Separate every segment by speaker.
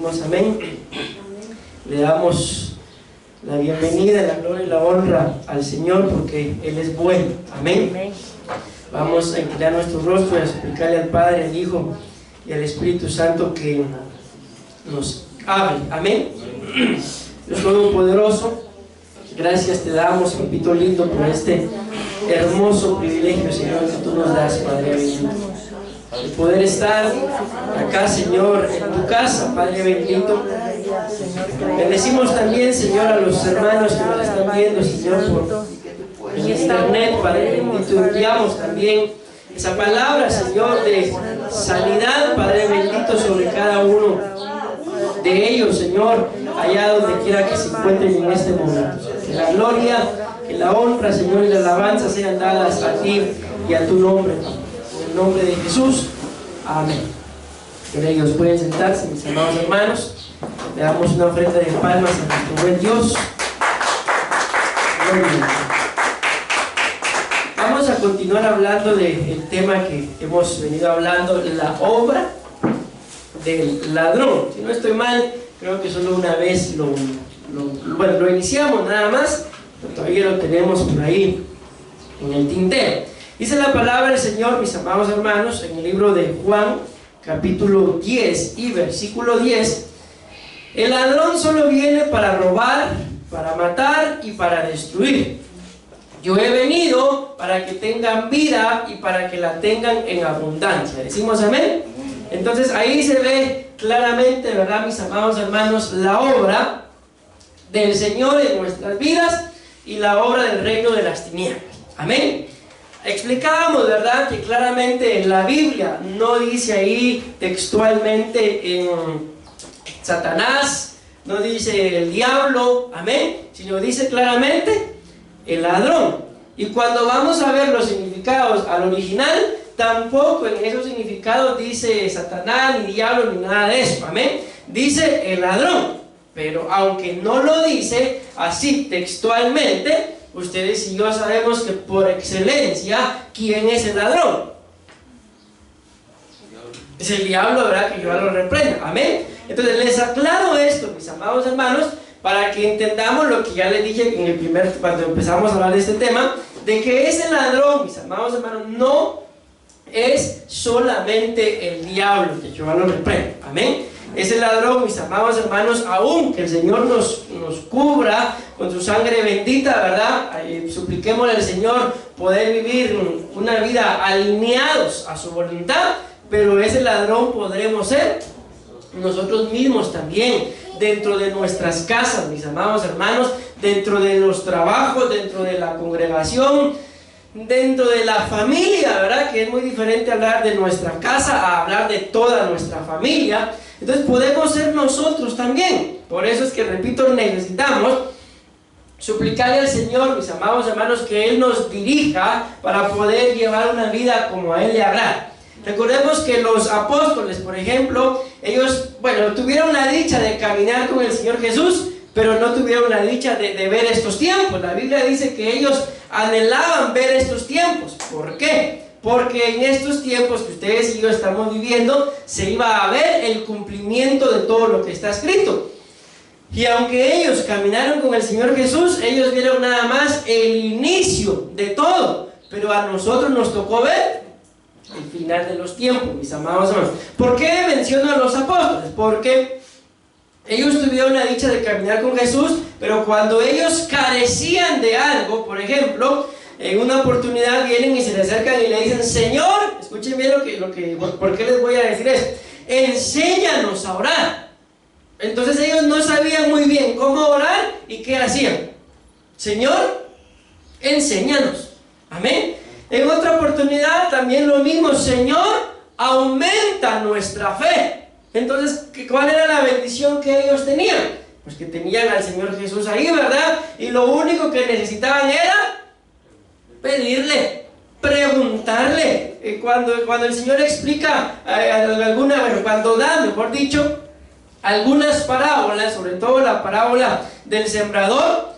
Speaker 1: decimos amén. Le damos la bienvenida, la gloria y la honra al Señor porque Él es bueno. Amén. Vamos a inclinar nuestro rostro y a suplicarle al Padre, al Hijo y al Espíritu Santo que nos hable. Amén. Dios Todopoderoso, gracias te damos, papito lindo, por este hermoso privilegio, Señor, que tú nos das, Padre bendito, de poder estar acá, Señor, en tu casa, Padre bendito. Bendecimos también, Señor, a los hermanos que nos están viendo, Señor, por en internet, Padre bendito. Enviamos también esa palabra, Señor, de sanidad, Padre bendito, sobre cada uno de ellos, Señor, allá donde quiera que se encuentren en este momento. Que la gloria, que la honra, Señor, y la alabanza sean dadas a ti y a tu nombre. En el nombre de Jesús. Amén. Que ellos pueden sentarse, mis amados hermanos. Le damos una ofrenda de palmas a nuestro buen Dios. Vamos a continuar hablando del tema que hemos venido hablando, la obra del ladrón. Si no estoy mal, creo que solo una vez lo iniciamos nada más, pero todavía lo tenemos por ahí en el tintero. Dice la palabra del Señor, mis amados hermanos, en el libro de Juan, capítulo 10 y versículo 10: el ladrón solo viene para robar, para matar y para destruir. Yo he venido para que tengan vida y para que la tengan en abundancia. ¿Decimos amén? Entonces ahí se ve claramente, ¿verdad, mis amados hermanos, la obra del Señor en nuestras vidas y la obra del reino de las tinieblas? Amén. Explicábamos, ¿verdad?, que claramente la Biblia no dice ahí textualmente en Satanás, no dice el diablo, amén, sino dice claramente el ladrón. Y cuando vamos a ver los significados al original, tampoco en esos significados dice Satanás, ni diablo, ni nada de eso, amén. Dice el ladrón, pero aunque no lo dice así textualmente, ustedes y yo sabemos que por excelencia, ¿quién es el ladrón? Es el diablo, ¿verdad? Que yo lo reprenda, amén. Entonces les aclaro esto, mis amados hermanos, para que entendamos lo que ya les dije en el cuando empezamos a hablar de este tema, de que ese ladrón, mis amados hermanos, no es solamente el diablo, que Jehová lo reprenda, amén. Ese ladrón, mis amados hermanos, aún que el Señor nos cubra con su sangre bendita, ¿verdad? Supliquémosle al Señor poder vivir una vida alineados a su voluntad, pero ese ladrón podremos ser nosotros mismos también, dentro de nuestras casas, mis amados hermanos, dentro de los trabajos, dentro de la congregación, dentro de la familia, ¿verdad? Que es muy diferente hablar de nuestra casa a hablar de toda nuestra familia. Entonces podemos ser nosotros también. Por eso es que, repito, necesitamos suplicarle al Señor, mis amados hermanos, que Él nos dirija para poder llevar una vida como a Él le agrada. Recordemos que los apóstoles, por ejemplo, ellos, tuvieron la dicha de caminar con el Señor Jesús, pero no tuvieron la dicha de ver estos tiempos. La Biblia dice que ellos anhelaban ver estos tiempos. ¿Por qué? Porque en estos tiempos que ustedes y yo estamos viviendo, se iba a ver el cumplimiento de todo lo que está escrito. Y aunque ellos caminaron con el Señor Jesús, ellos vieron nada más el inicio de todo, pero a nosotros nos tocó ver el final de los tiempos, mis amados hermanos. ¿Por qué menciono a los apóstoles? Porque ellos tuvieron la dicha de caminar con Jesús, pero cuando ellos carecían de algo, por ejemplo, en una oportunidad vienen y se le acercan y le dicen: Señor, escuchen bien ¿por qué les voy a decir esto? Enséñanos a orar. Entonces ellos no sabían muy bien cómo orar y qué hacían. Señor, enséñanos. Amén. En otra oportunidad también lo mismo: Señor, aumenta nuestra fe. Entonces, ¿cuál era la bendición que ellos tenían? Pues que tenían al Señor Jesús ahí, ¿verdad? Y lo único que necesitaban era pedirle, preguntarle. Cuando el Señor explica cuando da, mejor dicho, algunas parábolas, sobre todo la parábola del sembrador,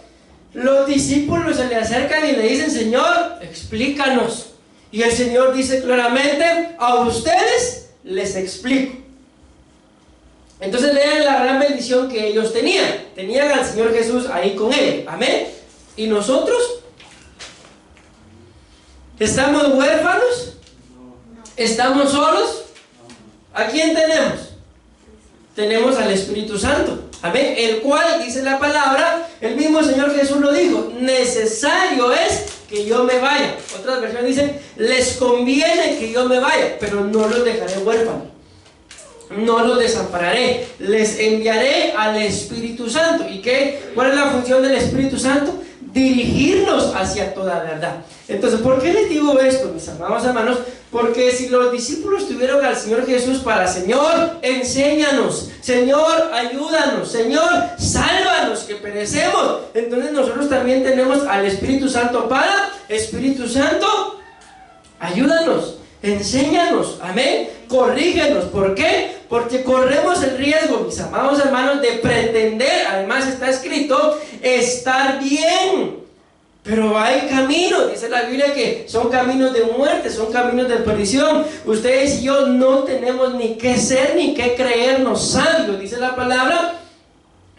Speaker 1: los discípulos se le acercan y le dicen: Señor, explícanos. Y el Señor dice claramente: a ustedes les explico. Entonces lean la bendición que ellos tenían. Tenían al Señor Jesús ahí con él. Amén. ¿Y nosotros? ¿Estamos huérfanos? ¿Estamos solos? ¿A quién tenemos? Tenemos al Espíritu Santo. Amén. El cual, dice la palabra, el mismo Señor Jesús lo dijo: necesario es que yo me vaya. Otras versiones dicen: les conviene que yo me vaya, pero no los dejaré huérfanos. No los desampararé. Les enviaré al Espíritu Santo. ¿Y qué? ¿Cuál es la función del Espíritu Santo? Dirigirnos hacia toda verdad. Entonces, ¿por qué les digo esto, mis amados hermanos? Porque si los discípulos tuvieron al Señor Jesús para: Señor, enséñanos, Señor, ayúdanos, Señor, sálvanos, que perecemos, entonces nosotros también tenemos al Espíritu Santo para: Espíritu Santo, ayúdanos, enséñanos, amén, corrígenos. ¿Por qué? Porque corremos el riesgo, mis amados hermanos, de pretender, además está escrito, estar bien. Pero hay caminos, dice la Biblia, que son caminos de muerte, son caminos de perdición. Ustedes y yo no tenemos ni que ser ni que creernos sabios, dice la palabra,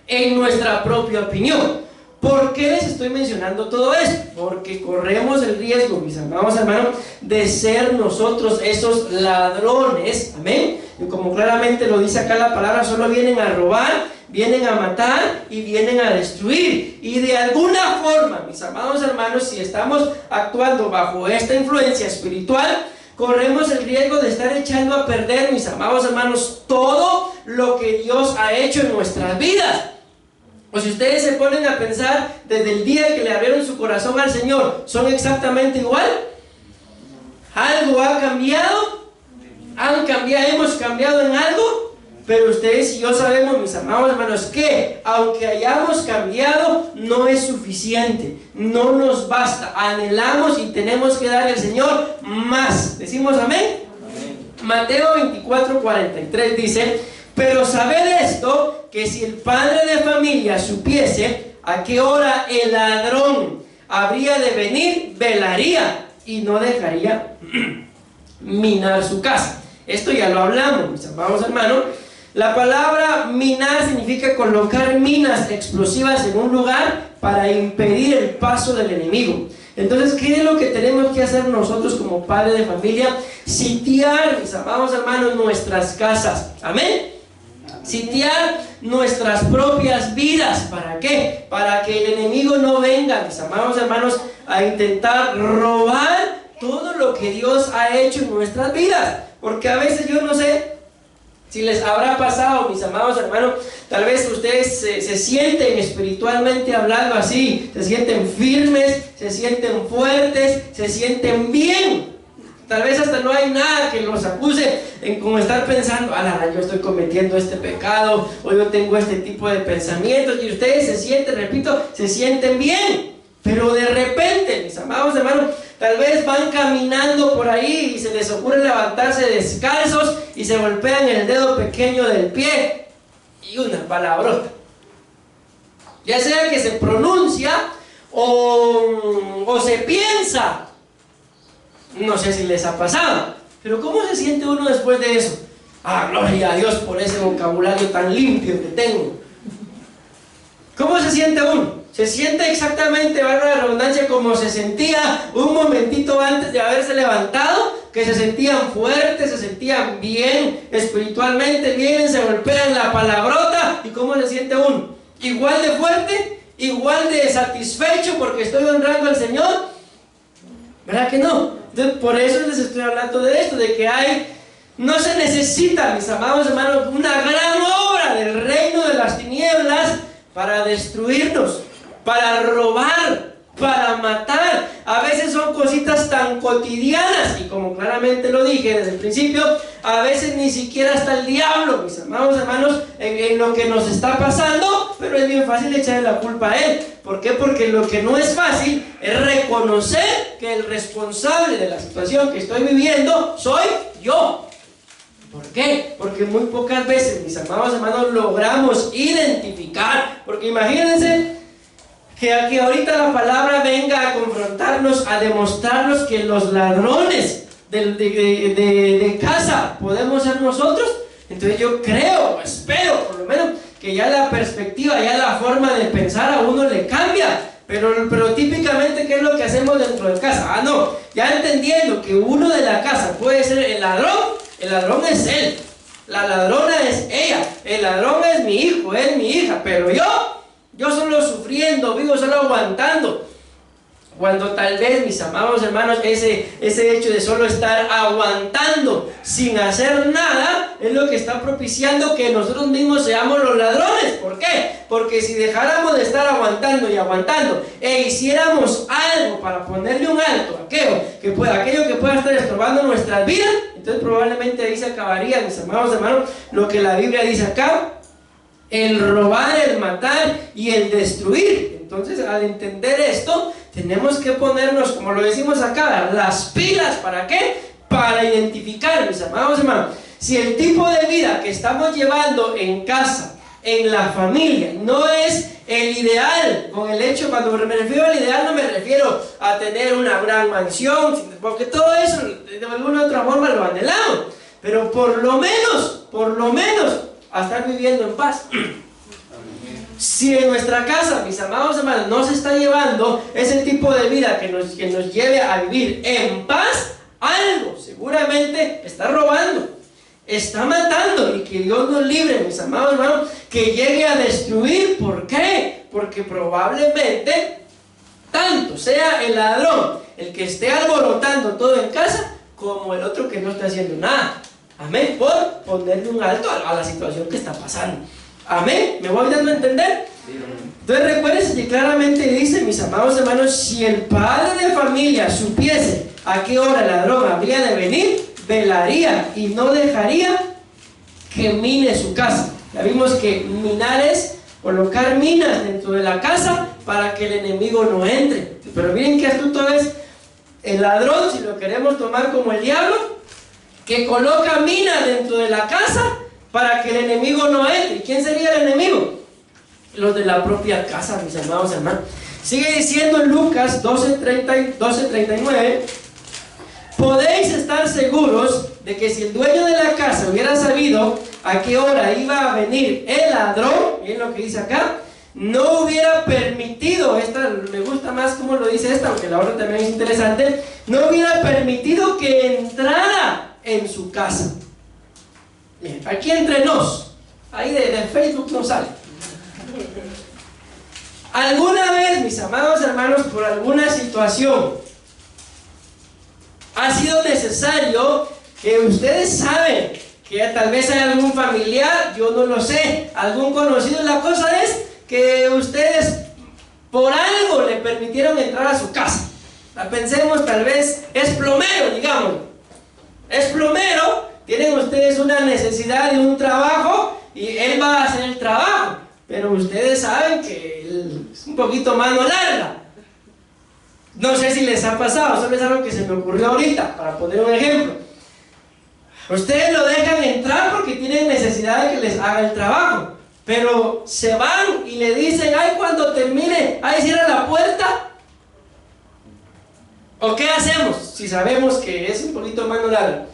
Speaker 1: en nuestra propia opinión. ¿Por qué les estoy mencionando todo esto? Porque corremos el riesgo, mis amados hermanos, de ser nosotros esos ladrones, amén. Y como claramente lo dice acá la palabra, solo vienen a robar, vienen a matar y vienen a destruir. Y de alguna forma, mis amados hermanos, si estamos actuando bajo esta influencia espiritual, corremos el riesgo de estar echando a perder, mis amados hermanos, todo lo que Dios ha hecho en nuestras vidas. O si ustedes se ponen a pensar, desde el día que le abrieron su corazón al Señor, ¿son exactamente igual? ¿Algo ha cambiado? ¿Hemos cambiado en algo? Pero ustedes y yo sabemos, mis amados hermanos, que aunque hayamos cambiado, no es suficiente, no nos basta. Anhelamos y tenemos que darle al Señor más. ¿Decimos amén? Amén. Mateo 24:43 dice: pero sabed esto, que si el padre de familia supiese a qué hora el ladrón habría de venir, velaría y no dejaría minar su casa. Esto ya lo hablamos, mis amados hermanos. La palabra minar significa colocar minas explosivas en un lugar para impedir el paso del enemigo. Entonces, ¿qué es lo que tenemos que hacer nosotros como padres de familia? Sitiar, mis amados hermanos, nuestras casas. Amén. Sitiar nuestras propias vidas. ¿Para qué? Para que el enemigo no venga, mis amados hermanos, a intentar robar todo lo que Dios ha hecho en nuestras vidas. Porque a veces yo no sé si les habrá pasado, mis amados hermanos, tal vez ustedes se sienten espiritualmente hablando así, se sienten firmes, se sienten fuertes, se sienten bien. Tal vez hasta no hay nada que los acuse en como estar pensando: yo estoy cometiendo este pecado, o yo tengo este tipo de pensamientos, y ustedes se sienten, repito, se sienten bien. Pero de repente, mis amados hermanos, tal vez van caminando por ahí y se les ocurre levantarse descalzos y se golpean el dedo pequeño del pie y una palabrota, ya sea que se pronuncia o se piensa. No sé si les ha pasado, pero ¿cómo se siente uno después de eso? Gloria a Dios por ese vocabulario tan limpio que tengo. ¿Cómo se siente uno? Se siente exactamente, valga la redundancia, como se sentía un momentito antes de haberse levantado, que se sentían fuertes, se sentían bien, espiritualmente bien, se golpean la palabrota. ¿Y cómo se siente uno? Igual de fuerte, igual de satisfecho porque estoy honrando al Señor. ¿Verdad que no? Entonces, por eso les estoy hablando de esto, de que no se necesita, mis amados hermanos, una gran obra del reino de las tinieblas para destruirnos, para robar, para matar. A veces son cositas tan cotidianas, y como claramente lo dije desde el principio, a veces ni siquiera está el diablo, mis amados hermanos, en lo que nos está pasando, pero es bien fácil echarle la culpa a él. ¿Por qué? Porque lo que no es fácil es reconocer que el responsable de la situación que estoy viviendo soy yo. ¿Por qué? Porque muy pocas veces, mis amados hermanos, logramos identificar. Porque imagínense que aquí ahorita la palabra venga a confrontarnos, a demostrarnos que los ladrones de casa podemos ser nosotros. Entonces yo creo, espero por lo menos, que que ya la perspectiva, ya la forma de pensar a uno le cambia. Pero típicamente, ¿qué es lo que hacemos dentro de casa? Ah, no, ya entendiendo que uno de la casa puede ser el ladrón es él, la ladrona es ella, el ladrón es mi hijo, es mi hija, pero yo solo sufriendo, vivo solo aguantando. Cuando tal vez, mis amados hermanos, ese hecho de solo estar aguantando sin hacer nada es lo que está propiciando que nosotros mismos seamos los ladrones. ¿Por qué? Porque si dejáramos de estar aguantando y aguantando e hiciéramos algo para ponerle un alto a aquello que pueda estar estorbando nuestras vidas, entonces probablemente ahí se acabaría, mis amados hermanos, lo que la Biblia dice acá: el robar, el matar y el destruir. Entonces, al entender esto, tenemos que ponernos, como lo decimos acá, las pilas. ¿Para qué? Para identificar, mis amados hermanos, si el tipo de vida que estamos llevando en casa, en la familia, no es el ideal. Con el hecho, cuando me refiero al ideal, no me refiero a tener una gran mansión, porque todo eso de alguna u otra forma lo anhelamos, pero por lo menos a estar viviendo en paz. Si en nuestra casa, mis amados hermanos, no se está llevando ese tipo de vida que nos lleve a vivir en paz, algo seguramente está robando, está matando, y que Dios nos libre, mis amados hermanos, que llegue a destruir. ¿Por qué? Porque probablemente tanto sea el ladrón el que esté alborotando todo en casa, como el otro que no está haciendo nada. Amén, por ponerle un alto a la situación que está pasando. Amén, ¿me voy dando a entender? Entonces recuerden que claramente dice, mis amados hermanos, si el padre de familia supiese a qué hora el ladrón habría de venir, velaría y no dejaría que mine su casa. Ya vimos que minar es colocar minas dentro de la casa para que el enemigo no entre. Pero miren qué astuto es el ladrón, si lo queremos tomar como el diablo, que coloca minas dentro de la casa para que el enemigo no entre. ¿Quién sería el enemigo? Los de la propia casa, mis amados hermanos. Sigue diciendo en Lucas 12:39, podéis estar seguros de que si el dueño de la casa hubiera sabido a qué hora iba a venir el ladrón, miren lo que dice acá, no hubiera permitido, esta me gusta más como lo dice esta, aunque la otra también es interesante, no hubiera permitido que entrara en su casa. Bien, aquí entre nos, ahí de Facebook no sale. ¿Alguna vez, mis amados hermanos, por alguna situación ha sido necesario que ustedes saben que tal vez hay algún familiar, yo no lo sé, algún conocido? La cosa es que ustedes por algo le permitieron entrar a su casa. Pensemos, tal vez es plomero, digamos, es plomero, tienen ustedes una necesidad de un trabajo y él va a hacer el trabajo, pero ustedes saben que él es un poquito mano larga. No sé si les ha pasado, solo es algo que se me ocurrió ahorita, para poner un ejemplo. Ustedes lo dejan entrar porque tienen necesidad de que les haga el trabajo, pero se van y le dicen, ay, cuando termine, ay, cierra la puerta. ¿O qué hacemos si sabemos que es un poquito mano larga?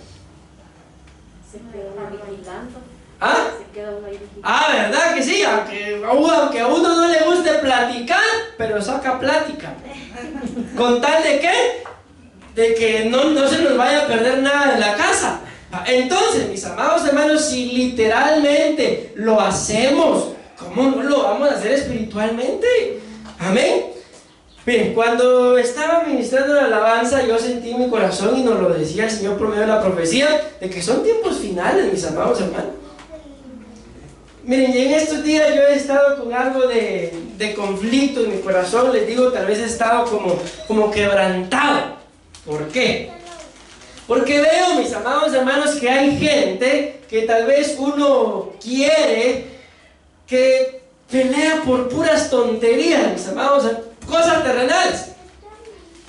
Speaker 2: Se queda uno vigilando.
Speaker 1: ¿Ah?
Speaker 2: Se queda uno ahí vigilando.
Speaker 1: Ah, ¿verdad que sí? Aunque a uno no le guste platicar, pero saca plática. ¿Con tal de qué? De que no se nos vaya a perder nada en la casa. Entonces, mis amados hermanos, si literalmente lo hacemos, ¿cómo no lo vamos a hacer espiritualmente? Amén. Bien, cuando estaba ministrando la alabanza, yo sentí en mi corazón, y nos lo decía el Señor por medio de la profecía, de que son tiempos finales, mis amados hermanos. Miren, y en estos días yo he estado con algo de conflicto en mi corazón. Les digo, tal vez he estado como quebrantado. ¿Por qué? Porque veo, mis amados hermanos, que hay gente que tal vez uno quiere, que pelea por puras tonterías, mis amados, cosas terrenales.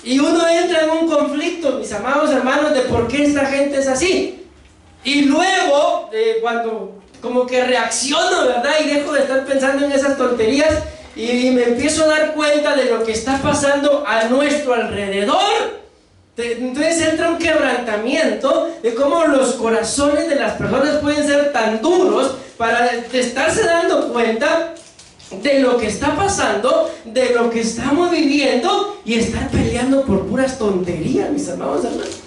Speaker 1: Y uno entra en un conflicto, mis amados hermanos, de por qué esta gente es así. Y luego, cuando como que reacciono, ¿verdad? Y dejo de estar pensando en esas tonterías y me empiezo a dar cuenta de lo que está pasando a nuestro alrededor. Entonces entra un quebrantamiento de cómo los corazones de las personas pueden ser tan duros para estarse dando cuenta de lo que está pasando, de lo que estamos viviendo y estar peleando por puras tonterías, mis amados hermanos.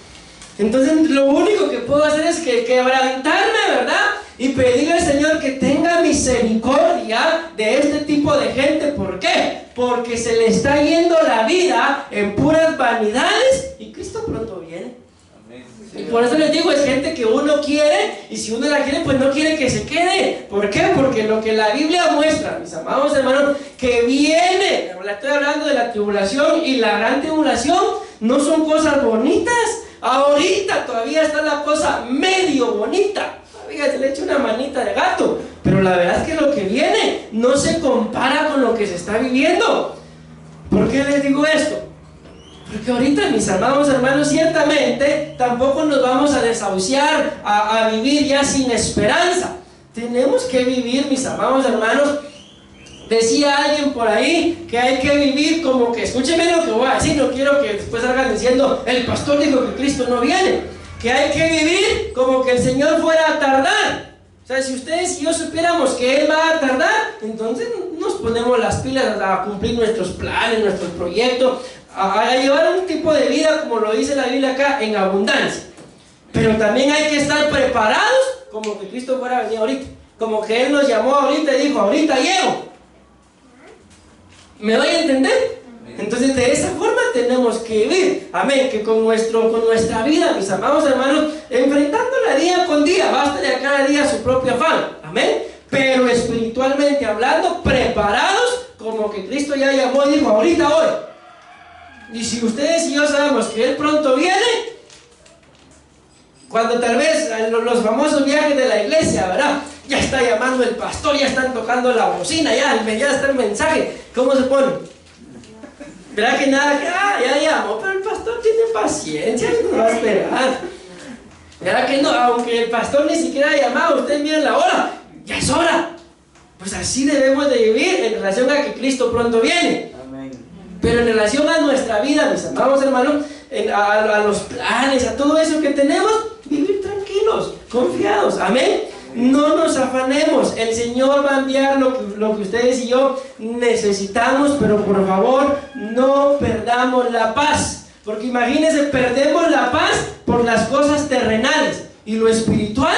Speaker 1: Entonces lo único que puedo hacer es que quebrantarme, ¿verdad? Y pedirle al Señor que tenga misericordia de este tipo de gente. ¿Por qué? Porque se le está yendo la vida en puras vanidades y Cristo pronto viene. Y por eso les digo, es gente que uno quiere, y si uno la quiere, pues no quiere que se quede. ¿Por qué? Porque lo que la Biblia muestra, mis amados hermanos, que viene, estoy hablando de la tribulación, y la gran tribulación no son cosas bonitas. Ahorita todavía está la cosa medio bonita. Fíjate, le echo una manita de gato, pero la verdad es que lo que viene no se compara con lo que se está viviendo. ¿Por qué les digo esto? Porque ahorita, mis amados hermanos, ciertamente tampoco nos vamos a desahuciar a vivir ya sin esperanza. Tenemos que vivir, mis amados hermanos. Decía alguien por ahí que hay que vivir como que, escúcheme lo que voy a decir, no quiero que después salgan diciendo, el pastor dijo que Cristo no viene. Que hay que vivir como que el Señor fuera a tardar. O sea, si ustedes y yo supiéramos que Él va a tardar, entonces nos ponemos las pilas a cumplir nuestros planes, nuestros proyectos, a llevar un tipo de vida, como lo dice la Biblia acá, en abundancia. Pero también hay que estar preparados como que Cristo fuera a venir ahorita. Como que Él nos llamó ahorita y dijo, ahorita llego. ¿Me doy a entender? Entonces de esa forma tenemos que vivir, amén, que con nuestra vida, mis amados hermanos, enfrentándola día con día, basta de cada día su propio afán, amén, pero espiritualmente hablando, preparados, como que Cristo ya llamó y dijo, ahorita voy. Y si ustedes y yo sabemos que Él pronto viene, cuando tal vez los famosos viajes de la iglesia, ¿verdad? Ya está llamando el pastor, ya están tocando la bocina, ya está el mensaje, ¿cómo se pone? ¿Verdad que nada? Ya llamó, pero el pastor tiene paciencia, no va a esperar. ¿Verdad que no? Aunque el pastor ni siquiera ha llamado, ustedes miren la hora, ya es hora. Pues así debemos de vivir en relación a que Cristo pronto viene. Amén. Pero en relación a nuestra vida, mis amados hermanos, a los planes, a todo eso que tenemos, vivir tranquilos, confiados. Amén. No nos afanemos, el Señor va a enviar lo que ustedes y yo necesitamos, pero por favor no perdamos la paz, porque imagínense, perdemos la paz por las cosas terrenales y lo espiritual,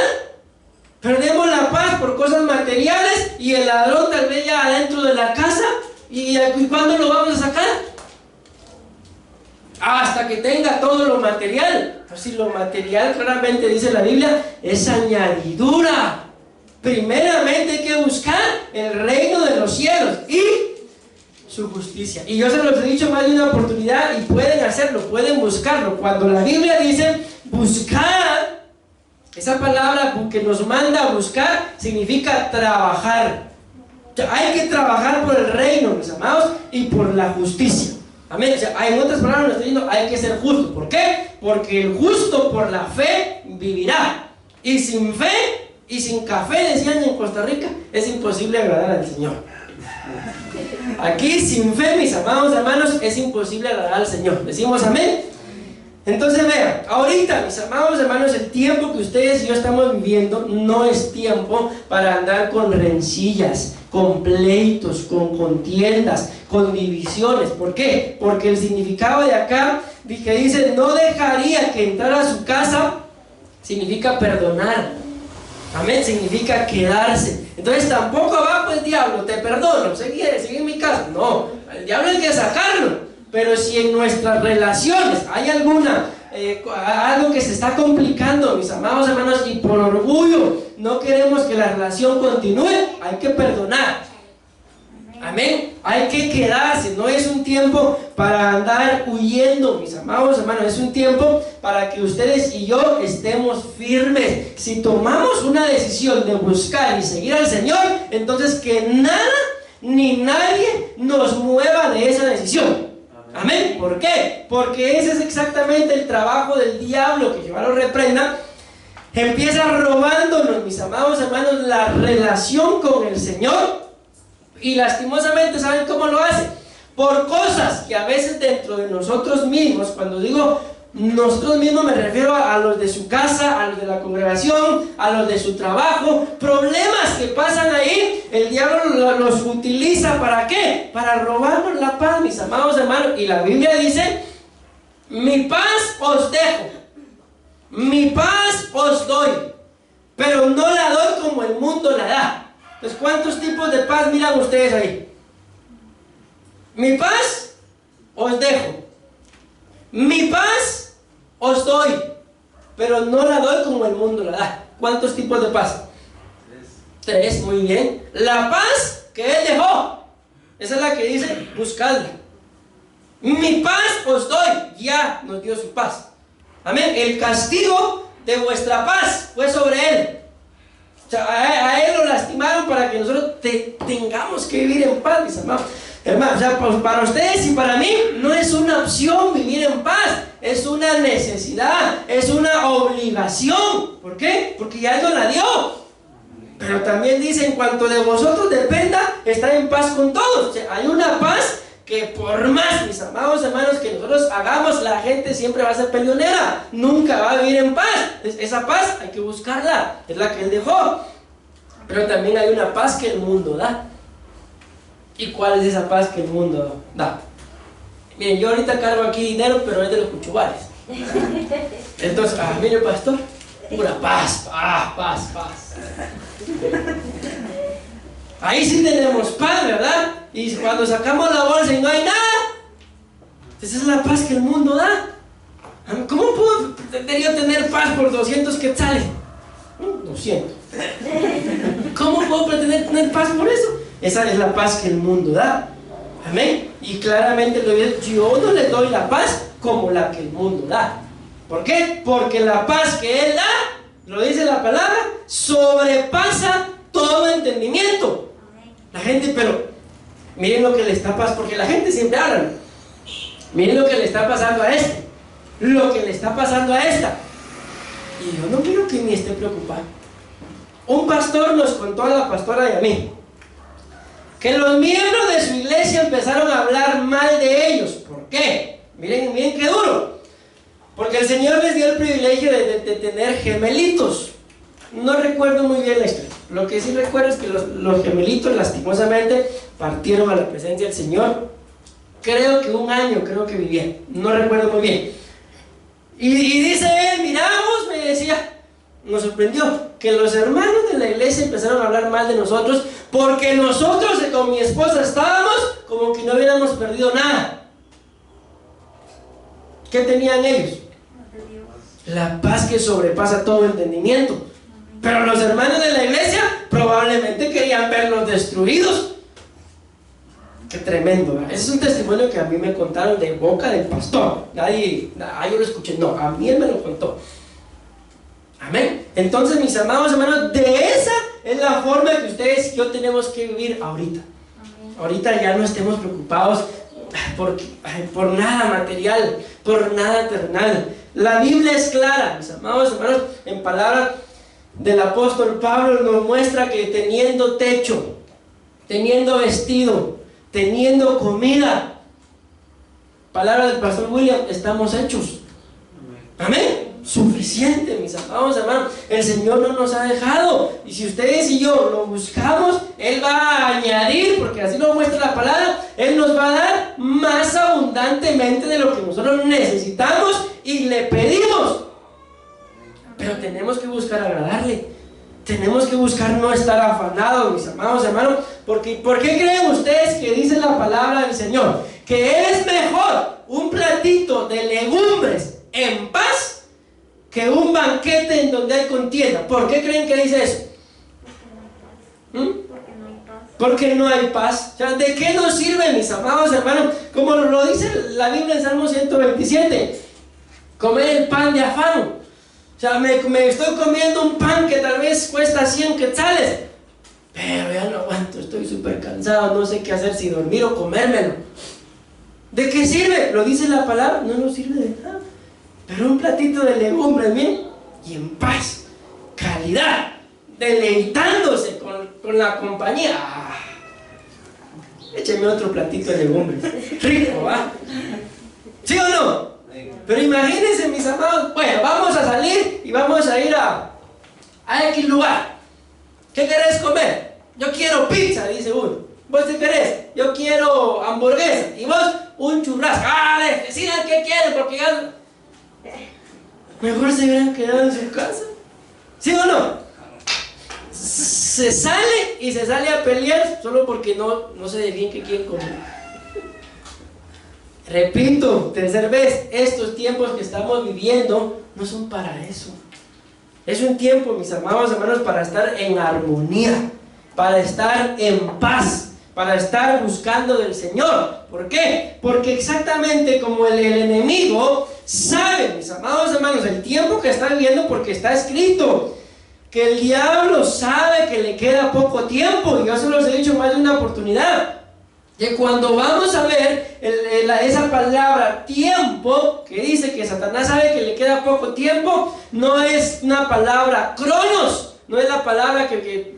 Speaker 1: perdemos la paz por cosas materiales y el ladrón tal vez ya adentro de la casa, y ¿cuándo lo vamos a sacar? Hasta que tenga todo lo material. Pues si lo material, claramente dice la Biblia, es añadidura. Primeramente hay que buscar el reino de los cielos y su justicia. Y yo se los he dicho más de una oportunidad, y pueden hacerlo, pueden buscarlo. Cuando la Biblia dice buscar, esa palabra que nos manda a buscar significa trabajar. O sea, hay que trabajar por el reino, mis amados, y por la justicia. Amén. O sea, en otras palabras nos está diciendo, hay que ser justo. ¿Por qué? Porque el justo por la fe vivirá. Y sin fe y sin café, decían en Costa Rica, es imposible agradar al Señor. Aquí sin fe, mis amados hermanos, es imposible agradar al Señor. ¿Decimos amén? Entonces vean, ahorita, mis amados hermanos, el tiempo que ustedes y yo estamos viviendo no es tiempo para andar con rencillas, con pleitos, con contiendas, con divisiones. ¿Por qué? Porque el significado de acá, que dice no dejaría que entrara a su casa, significa perdonar. Amén, significa quedarse. Entonces tampoco va, pues diablo, te perdono, sigue en mi casa. No, el diablo hay que sacarlo. Pero si en nuestras relaciones hay algo que se está complicando, mis amados hermanos, y por orgullo no queremos que la relación continúe, hay que perdonar. Amén. Hay que quedarse. No es un tiempo para andar huyendo, mis amados hermanos. Es un tiempo para que ustedes y yo estemos firmes. Si tomamos una decisión de buscar y seguir al Señor, entonces que nada ni nadie nos mueva de esa decisión. Amén. ¿Por qué? Porque ese es exactamente el trabajo del diablo, que Jehová lo reprenda. Empieza robándonos, mis amados hermanos, la relación con el Señor. Y lastimosamente, ¿saben cómo lo hace? Por cosas que a veces dentro de nosotros mismos, cuando digo nosotros mismos, me refiero a los de su casa, a los de la congregación, a los de su trabajo, problemas que pasan ahí, el diablo los utiliza, ¿para qué? Para robarnos la paz, mis amados hermanos. Y la Biblia dice: mi paz os dejo, mi paz os doy, pero no la doy como el mundo la da. Entonces, ¿cuántos tipos de paz miran ustedes ahí? Mi paz os dejo, mi paz os doy, pero no la doy como el mundo la da. ¿Cuántos tipos de paz? Tres, muy bien. La paz que Él dejó, esa es la que dice: buscadla. Mi paz os doy, ya nos dio su paz. Amén. El castigo de vuestra paz fue sobre Él. O sea, a Él lo lastimaron para que nosotros tengamos que vivir en paz, mis amados. Hermano, o sea, para ustedes y para mí no es una opción vivir en paz, es una necesidad, es una obligación. ¿Por qué? Porque ya Él nos la dio. Pero también dice: en cuanto de vosotros dependa, estar en paz con todos. O sea, hay una paz que, por más, mis amados hermanos, que nosotros hagamos, la gente siempre va a ser peleonera, nunca va a vivir en paz. Esa paz hay que buscarla, es la que Él dejó. Pero también hay una paz que el mundo da. ¿Y cuál es esa paz que el mundo da? Miren, yo ahorita cargo aquí dinero, pero es de los cuchubales. Entonces, mire, pastor, pura paz, paz. Ahí sí tenemos paz, ¿verdad? Y cuando sacamos la bolsa y no hay nada, esa es la paz que el mundo da. ¿Cómo puedo pretender yo tener paz por 200 quetzales? 200. ¿Cómo puedo pretender tener paz por eso? Esa es la paz que el mundo da. Amén. Y claramente lo dice: yo no le doy la paz como la que el mundo da. ¿Por qué? Porque la paz que Él da, lo dice la palabra, sobrepasa todo entendimiento. La gente, pero miren lo que le está pasando, porque la gente siempre habla. Miren lo que le está pasando a este, lo que le está pasando a esta. Y yo no quiero que ni esté preocupado. Un pastor nos contó, a la pastora y a mí, que los miembros de su iglesia empezaron a hablar mal de ellos. ¿Por qué? Miren qué duro. Porque el Señor les dio el privilegio de tener gemelitos. No recuerdo muy bien la historia. Lo que sí recuerdo es que los gemelitos lastimosamente partieron a la presencia del Señor. Creo que un año, vivían. No recuerdo muy bien. Y dice él: miramos, me decía, nos sorprendió que los hermanos de la iglesia empezaron a hablar mal de nosotros, porque nosotros con mi esposa estábamos como que no hubiéramos perdido nada. ¿Qué tenían ellos? La paz que sobrepasa todo entendimiento. Pero los hermanos de la iglesia probablemente querían verlos destruidos. Qué tremendo, ¿verdad? Ese es un testimonio que a mí me contaron de boca del pastor. Yo lo escuché, no, a mí él me lo contó. Amén. Entonces, mis amados hermanos, de esa es la forma que ustedes y yo tenemos que vivir ahorita. Amén. Ahorita ya no estemos preocupados por nada material, por nada terrenal. La Biblia es clara, mis amados hermanos, en palabras del apóstol Pablo nos muestra que teniendo techo, teniendo vestido, teniendo comida, palabra del pastor William, estamos hechos. Amén. Suficiente, mis amados hermanos. El Señor no nos ha dejado, y si ustedes y yo lo buscamos, Él va a añadir, porque así lo muestra la palabra. Él nos va a dar más abundantemente de lo que nosotros necesitamos y le pedimos. Pero tenemos que buscar agradarle. Tenemos que buscar no estar afanados, mis amados hermanos. Porque, ¿por qué creen ustedes que dice la palabra del Señor? Que es mejor un platito de legumbres en paz que un banquete en donde hay contienda. ¿Por qué creen que dice eso? Porque no hay paz. O sea, ¿de qué nos sirve, mis amados hermanos? Como lo dice la Biblia en Salmo 127, comer el pan de afán. O sea, me estoy comiendo un pan que tal vez cuesta 100 quetzales, pero ya no aguanto, estoy súper cansado, no sé qué hacer, si dormir o comérmelo. ¿De qué sirve? Lo dice la palabra, no nos sirve de nada. Pero un platito de legumbres, bien, y en paz, calidad, deleitándose con la compañía. Écheme otro platito de legumbres, rico, ¿va? ¿Sí o no? Pero imagínense, mis amados, bueno, vamos a salir y vamos a ir a X lugar. ¿Qué querés comer? Yo quiero pizza, dice uno. ¿Vos qué querés? Yo quiero hamburguesa. Y vos, un churrasco. Decidan qué quieren, porque ya... Mejor se hubieran quedado en su casa. ¿Sí o no? Se sale y se sale a pelear solo porque no se define qué quieren comer. Repito, tercera vez, estos tiempos que estamos viviendo no son para eso. Es un tiempo, mis amados hermanos, para estar en armonía, para estar en paz, para estar buscando del Señor. ¿Por qué? Porque exactamente como el enemigo sabe, mis amados hermanos, el tiempo que está viviendo, porque está escrito que el diablo sabe que le queda poco tiempo, y yo se los he dicho más de una oportunidad, que cuando vamos a ver esa palabra tiempo, que dice que Satanás sabe que le queda poco tiempo, no es una palabra cronos, no es la palabra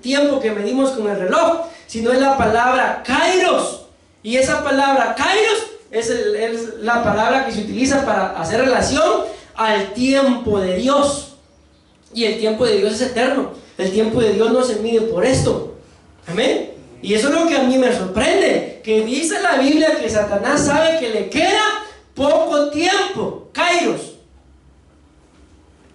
Speaker 1: tiempo que medimos con el reloj, sino es la palabra kairos. Y esa palabra kairos es la palabra que se utiliza para hacer relación al tiempo de Dios. Y el tiempo de Dios es eterno. El tiempo de Dios no se mide por esto. Amén. Y eso es lo que a mí me sorprende, que dice la Biblia que Satanás sabe que le queda poco tiempo, kairos.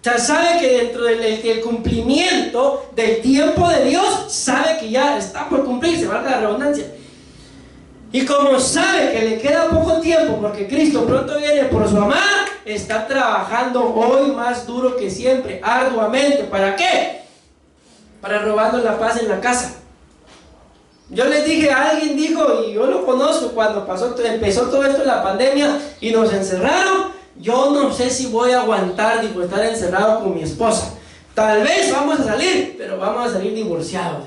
Speaker 1: O sea, sabe que dentro del cumplimiento del tiempo de Dios, sabe que ya está por cumplirse, valga la redundancia. Y como sabe que le queda poco tiempo, porque Cristo pronto viene por su amada, está trabajando hoy más duro que siempre, arduamente. ¿Para qué? Para robarnos la paz en la casa. Yo les dije, alguien dijo, y yo lo conozco, cuando empezó todo esto en la pandemia y nos encerraron, yo no sé si voy a aguantar de estar encerrado con mi esposa. Tal vez vamos a salir, pero vamos a salir divorciados.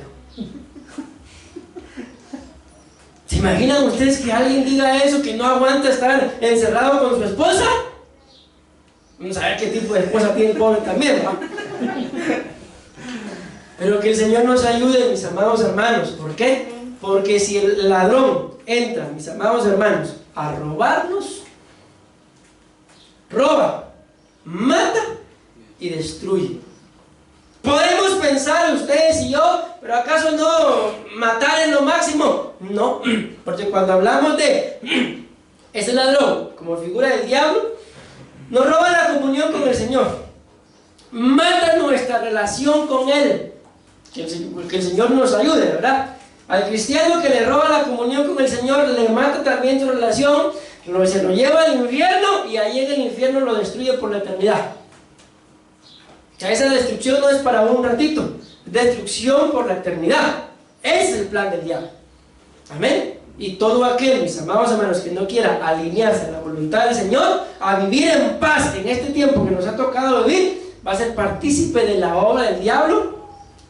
Speaker 1: ¿Se imaginan ustedes que alguien diga eso, que no aguanta estar encerrado con su esposa? Vamos a ver qué tipo de esposa tiene el pobre también, ¿no? Pero que el Señor nos ayude, mis amados hermanos. ¿Por qué? Porque si el ladrón entra, mis amados hermanos, a robarnos, roba, mata y destruye. Podemos pensar ustedes y yo, pero ¿acaso no matar es lo máximo? No, porque cuando hablamos de ese ladrón como figura del diablo, nos roba la comunión con el Señor, mata nuestra relación con Él. Que el Señor nos ayude, ¿verdad? Al cristiano que le roba la comunión con el Señor, le mata también su relación, se lo lleva al infierno, y ahí en el infierno lo destruye por la eternidad. O sea, esa destrucción no es para un ratito, destrucción por la eternidad. Ese es el plan del diablo. Amén. Y todo aquel, mis amados hermanos, que no quiera alinearse a la voluntad del Señor, a vivir en paz en este tiempo que nos ha tocado vivir, va a ser partícipe de la obra del diablo.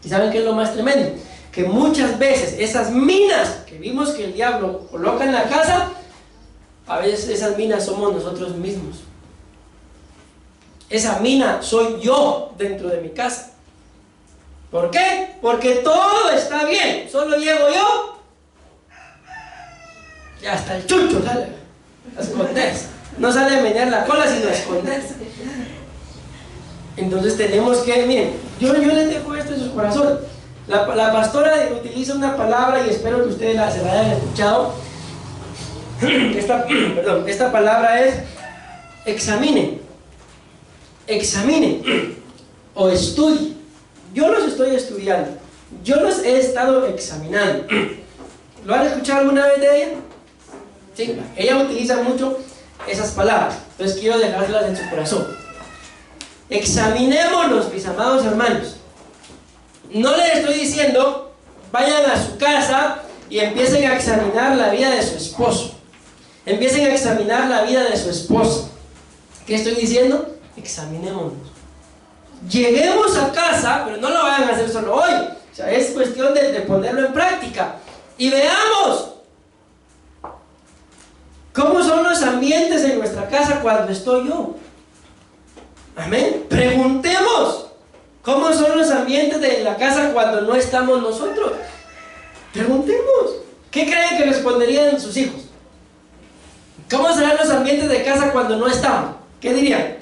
Speaker 1: ¿Y saben qué es lo más tremendo? Que muchas veces esas minas que vimos que el diablo coloca en la casa, a veces esas minas somos nosotros mismos. Esa mina soy yo dentro de mi casa. ¿Por qué? Porque todo está bien, solo llego yo y hasta el chucho sale a esconderse. No sale a menear la cola, sino a esconderse. Entonces tenemos que, miren, yo les dejo esto en sus corazones. La pastora utiliza una palabra, y espero que ustedes se la hayan escuchado. Esta palabra es examine. Examine o estudie. Yo los estoy estudiando, yo los he estado examinando. ¿Lo han escuchado alguna vez de ella? Sí, ella utiliza mucho esas palabras, entonces quiero dejárselas en su corazón. Examinémonos, mis amados hermanos. No les estoy diciendo vayan a su casa y empiecen a examinar la vida de su esposo, empiecen a examinar la vida de su esposa. ¿Qué estoy diciendo? Examinémonos. Lleguemos a casa, pero no lo vayan a hacer solo hoy, o sea, es cuestión de ponerlo en práctica, y veamos cómo son los ambientes en nuestra casa cuando estoy yo. Amén. Preguntemos cómo son los ambientes de la casa cuando no estamos nosotros. Preguntemos. ¿Qué creen que responderían sus hijos? ¿Cómo serán los ambientes de casa cuando no estamos? ¿Qué dirían?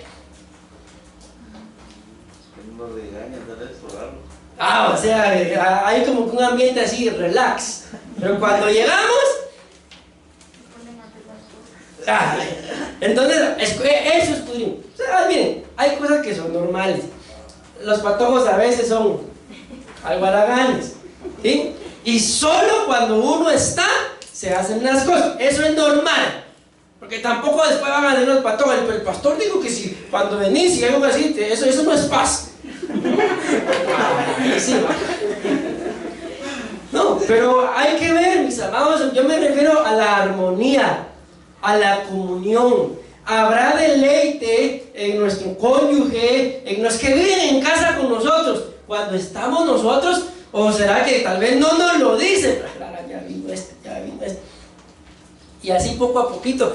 Speaker 3: No regañan, tal vez por algo.
Speaker 1: O sea, hay como un ambiente así, relax. Pero cuando llegamos... entonces, eso es pudrín. O sea, miren, hay cosas que son normales. Los patojos a veces son algo haraganes, ¿sí? Y solo cuando uno está, se hacen las cosas. Eso es normal. Porque tampoco después van a decir los patojos. El pastor dijo que si cuando venís y algo así, eso no es paz. Sí, no, pero hay que ver, mis amados, yo me refiero a la armonía, a la comunión. Habrá deleite en nuestro cónyuge, en los que viven en casa con nosotros, cuando estamos nosotros, o será que tal vez no nos lo dicen, ya vino este, y así poco a poquito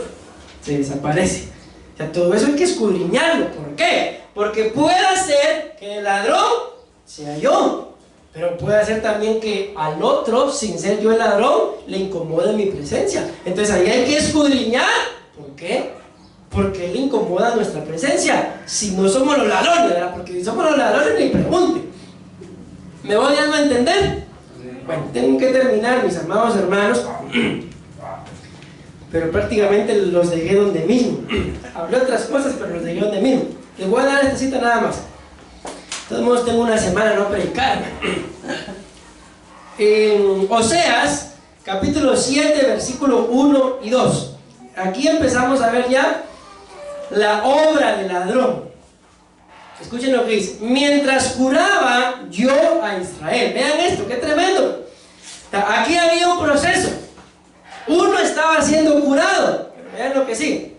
Speaker 1: se desaparece. O sea, todo eso hay que escudriñarlo. ¿Por qué? Porque puede ser que el ladrón sea yo, pero puede ser también que al otro, sin ser yo el ladrón, le incomode mi presencia. Entonces ahí hay que escudriñar. ¿Por qué? Porque le incomoda nuestra presencia. Si no somos los ladrones, ¿verdad? Porque si somos los ladrones, ni pregunte. ¿Me voy dando a entender? Bueno, tengo que terminar, mis amados hermanos. Pero prácticamente los dejé donde mismo. Hablé otras cosas, pero los dejé donde mismo. Les voy a dar esta cita nada más. De todos modos, tengo una semana no predicar. En Oseas, capítulo 7, versículo 1 y 2. Aquí empezamos a ver ya la obra del ladrón. Escuchen lo que dice. Mientras curaba yo a Israel. Vean esto, qué tremendo. Aquí había un proceso. Uno estaba siendo curado. Vean lo que sigue.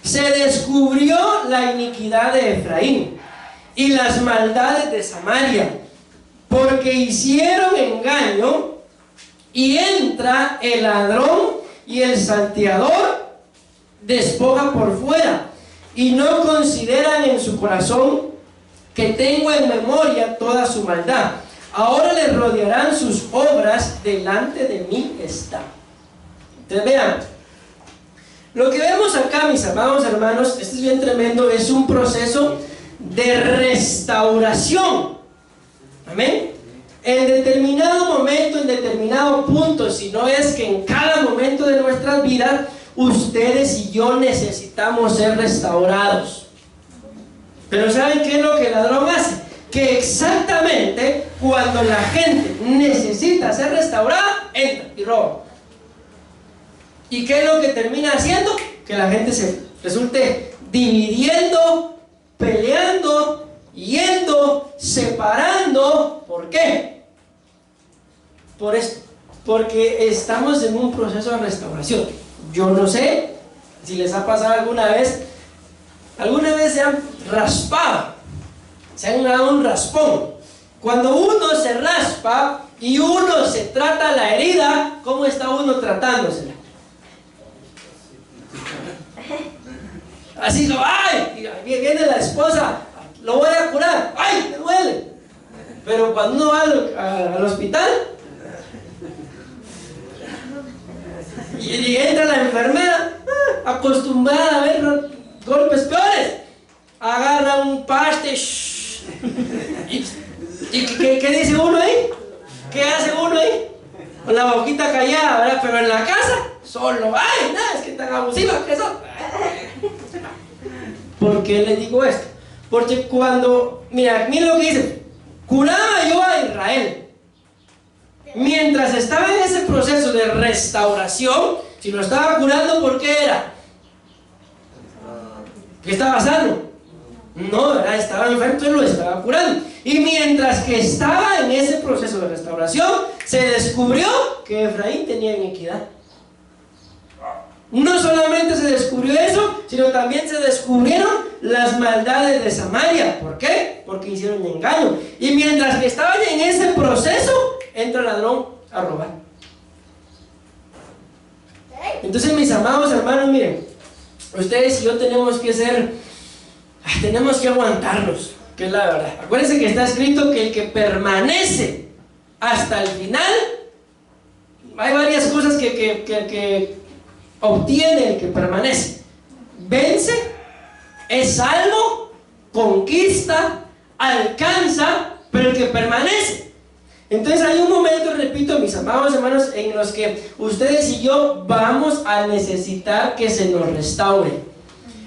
Speaker 1: Se descubrió la iniquidad de Efraín y las maldades de Samaria, porque hicieron engaño, y entra el ladrón y el salteador despoja por fuera, y no consideran en su corazón que tengo en memoria toda su maldad. Ahora les rodearán sus obras, delante de mí está. Entonces vean, lo que vemos acá, mis amados hermanos, esto es bien tremendo, es un proceso de restauración. Amén. En determinado momento, en determinado punto, si no es que en cada momento de nuestras vidas, ustedes y yo necesitamos ser restaurados. Pero ¿saben qué es lo que el ladrón hace? Que exactamente cuando la gente necesita ser restaurada, entra y roba. ¿Y qué es lo que termina haciendo? Que la gente se resulte dividiendo, peleando, yendo, separando. ¿Por qué? Por esto. Porque estamos en un proceso de restauración. Yo no sé si les ha pasado alguna vez se han raspado, se han dado un raspón. Cuando uno se raspa y uno se trata la herida, ¿cómo está uno tratándosela? Así, ¡ay! Y viene la esposa, lo voy a curar, ¡ay! Me duele. Pero cuando uno va al hospital y entra la enfermera, acostumbrada a ver golpes peores, agarra un paste y ¿qué dice uno ahí? ¿Qué hace uno ahí? Con la boquita callada, ¿verdad? Pero en la casa, solo, ¡ay! No, es que tan abusiva que son. ¿Por qué les digo esto? Porque cuando, mira lo que dice, curaba yo a Israel. Mientras estaba en ese proceso de restauración, si lo estaba curando, ¿por qué era? ¿Que estaba sano? No, ¿verdad? Estaba enfermo, entonces lo estaba curando. Y mientras que estaba en ese proceso de restauración, se descubrió que Efraín tenía iniquidad. No solamente se descubrió eso, sino también se descubrieron las maldades de Samaria. ¿Por qué? Porque hicieron engaño. Y mientras que estaban en ese proceso, entra el ladrón a robar. Entonces, mis amados hermanos, miren, ustedes y yo tenemos que aguantarnos, que es la verdad. Acuérdense que está escrito que el que permanece hasta el final, hay varias cosas que obtiene el que permanece. Vence es salvo, conquista, alcanza, pero el que permanece. Entonces hay un momento, repito, mis amados hermanos, en los que ustedes y yo vamos a necesitar que se nos restaure.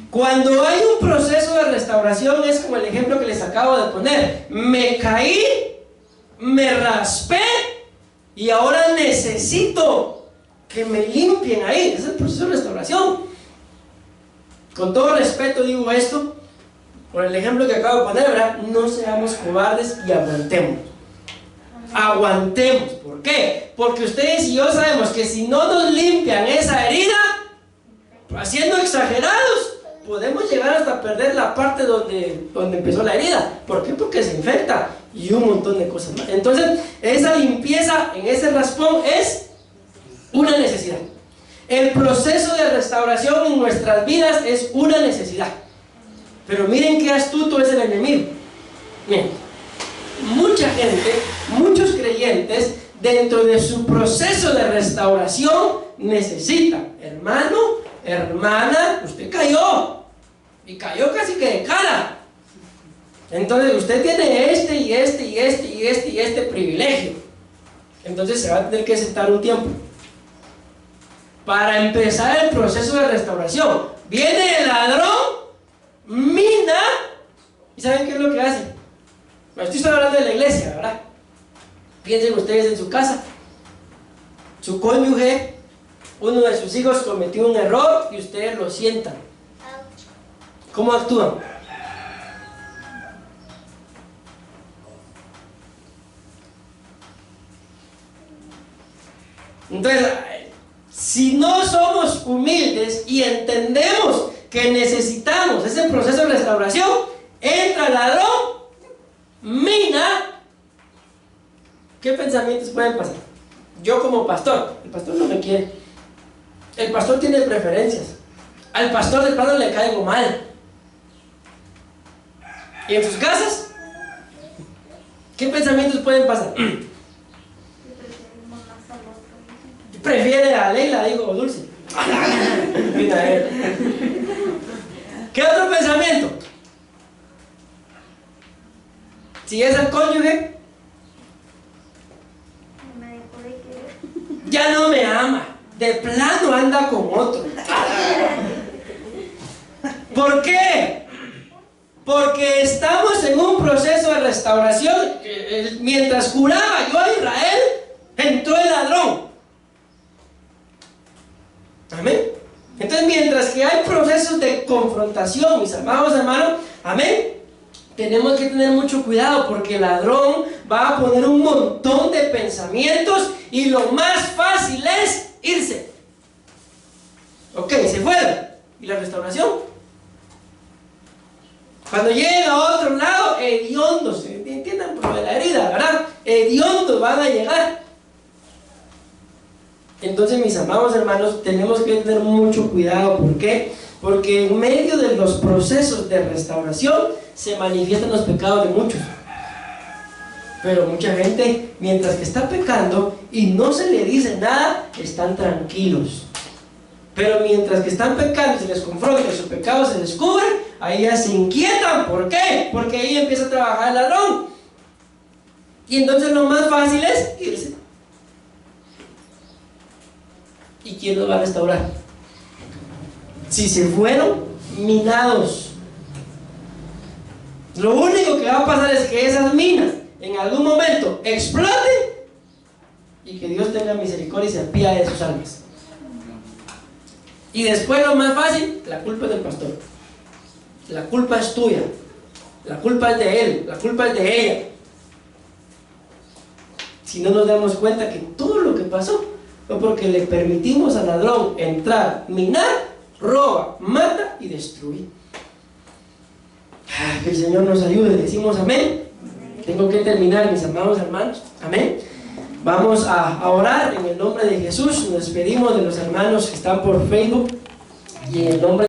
Speaker 1: Cuando hay un proceso de restauración, es como el ejemplo que les acabo de poner. Me caí, me raspé y ahora necesito que me limpien ahí. Es el proceso de restauración. Con todo respeto digo esto, por el ejemplo que acabo de poner, ¿verdad? No seamos cobardes y aguantemos. Aguantemos. ¿Por qué? Porque ustedes y yo sabemos que si no nos limpian esa herida, haciendo exagerados, podemos llegar hasta perder la parte donde empezó la herida. ¿Por qué? Porque se infecta y un montón de cosas más. Entonces, esa limpieza en ese raspón es una necesidad. El proceso de restauración en nuestras vidas es una necesidad. Pero miren qué astuto es el enemigo. Miren, mucha gente, muchos creyentes, dentro de su proceso de restauración, necesitan: hermano, hermana, usted cayó, y cayó casi que de cara. Entonces usted tiene este privilegio. Entonces se va a tener que sentar un tiempo para empezar el proceso de restauración. Viene el ladrón, mina, ¿y saben qué es lo que hace? Bueno, estoy hablando de la iglesia, ¿verdad? Piensen ustedes en su casa, su cónyuge, uno de sus hijos cometió un error y ustedes lo sientan. ¿Cómo actúan? Entonces, si no somos humildes y entendemos que necesitamos ese proceso de restauración, entra el ladrón, mina. ¿Qué pensamientos pueden pasar? Yo como pastor, el pastor no me quiere. El pastor tiene preferencias. Al pastor de plano le caigo mal. ¿Y en sus casas? ¿Qué pensamientos pueden pasar? Prefiere a Leila, digo, Dulce. ¿Qué otro pensamiento? Si es el cónyuge, ya no me ama, de plano anda con otro. ¿Por qué? Porque estamos en un proceso de restauración. Mientras curaba yo a Israel, entró el ladrón. Amén. Entonces, mientras que hay procesos de confrontación, mis amados hermanos, amén, tenemos que tener mucho cuidado, porque el ladrón va a poner un montón de pensamientos y lo más fácil es irse. Ok, se fueron. ¿Y la restauración? Cuando lleguen a otro lado, hediondos, entiendan por lo de la herida, ¿verdad? Hediondos van a llegar. Entonces, mis amados hermanos, tenemos que tener mucho cuidado. ¿Por qué? Porque en medio de los procesos de restauración se manifiestan los pecados de muchos. Pero mucha gente, mientras que está pecando y no se le dice nada, están tranquilos. Pero mientras que están pecando, se les confronta y su pecado se descubre, ahí ya se inquietan. ¿Por qué? Porque ahí empieza a trabajar el ladrón. Y entonces lo más fácil es irse. ¿Y quién los va a restaurar? Si se fueron minados, lo único que va a pasar es que esas minas en algún momento exploten y que Dios tenga misericordia y se apiade de sus almas. Y después, lo más fácil, la culpa es del pastor, la culpa es tuya, la culpa es de él, la culpa es de ella. Si no nos damos cuenta que todo lo que pasó fue porque le permitimos al ladrón entrar, minar, roba, mata y destruye. Que el Señor nos ayude. Decimos amén. Tengo que terminar, mis amados hermanos. Amén. Vamos a orar en el nombre de Jesús. Nos despedimos de los hermanos que están por Facebook y en el nombre